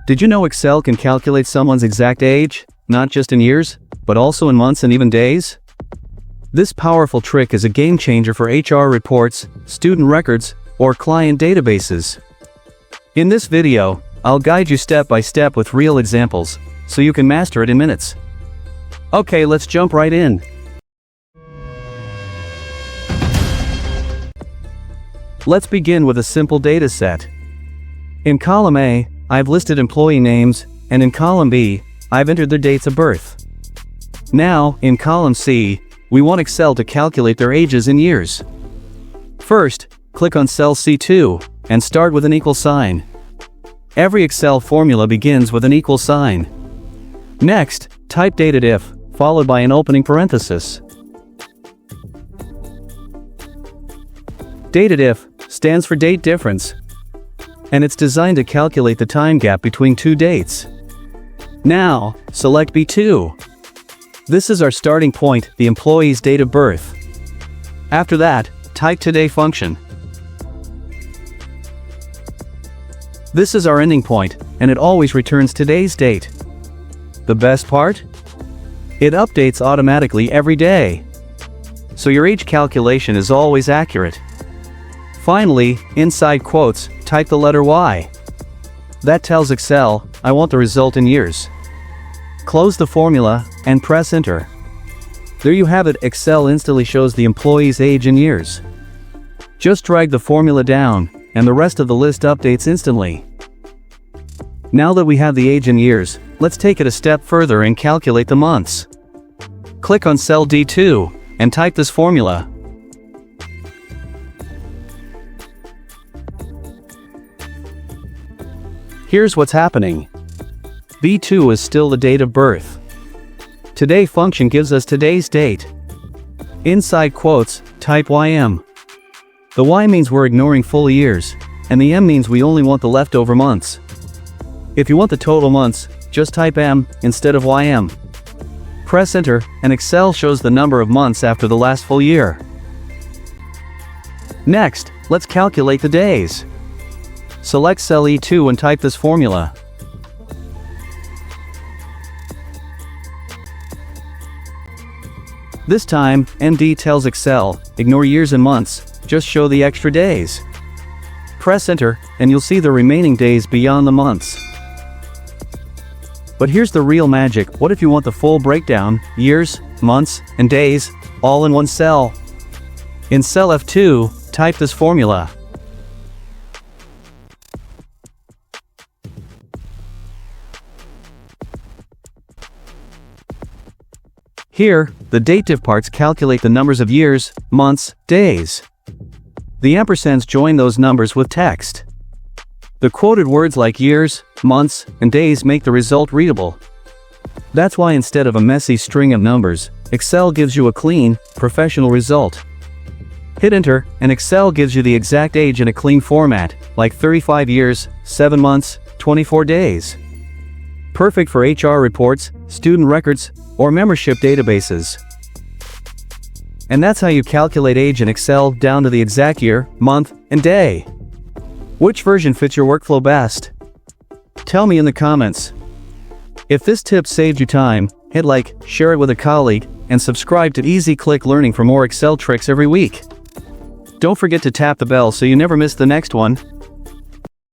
Did you know Excel can calculate someone's exact age, not just in years, but also in months and even days? This powerful trick is a game changer for HR reports, student records, or client databases. In this video, I'll guide you step by step with real examples, so you can master it in minutes. Okay, let's jump right in. Let's begin with a simple data set. In column A, I've listed employee names, and in column B, I've entered their dates of birth. Now, in column C, we want Excel to calculate their ages in years. First, click on cell C2, and start with an equal sign. Every Excel formula begins with an equal sign. Next, type DATEDIF, followed by an opening parenthesis. DATEDIF stands for date difference, and it's designed to calculate the time gap between two dates. Now, select B2. This is our starting point, the employee's date of birth. After that, type today function. This is our ending point, and it always returns today's date. The best part? It updates automatically every day. So your age calculation is always accurate. Finally, inside quotes, type the letter Y. That tells Excel, I want the result in years. Close the formula, and press enter. There you have it, Excel instantly shows the employee's age in years. Just drag the formula down, and the rest of the list updates instantly. Now that we have the age in years, let's take it a step further and calculate the months. Click on cell D2, and type this formula. Here's what's happening. B2 is still the date of birth. Today function gives us today's date. Inside quotes, type YM. The Y means we're ignoring full years, and the M means we only want the leftover months. If you want the total months, just type M instead of YM. Press enter, and Excel shows the number of months after the last full year. Next, let's calculate the days. Select cell E2 and type this formula. This time, MD tells Excel, ignore years and months, just show the extra days. Press enter, and you'll see the remaining days beyond the months. But here's the real magic. What if you want the full breakdown, years, months, and days, all in one cell? In cell F2, type this formula. Here, the DATEDIF parts calculate the numbers of years, months, days. The ampersands join those numbers with text. The quoted words like years, months, and days make the result readable. That's why instead of a messy string of numbers, Excel gives you a clean, professional result. Hit enter, and Excel gives you the exact age in a clean format, like 35 years, 7 months, 24 days. Perfect for HR reports, student records, or membership databases. And that's how you calculate age in Excel down to the exact year, month, and day. Which version fits your workflow best? Tell me in the comments. If this tip saved you time, hit like, share it with a colleague, and subscribe to Easy Click Learning for more Excel tricks every week. Don't forget to tap the bell so you never miss the next one.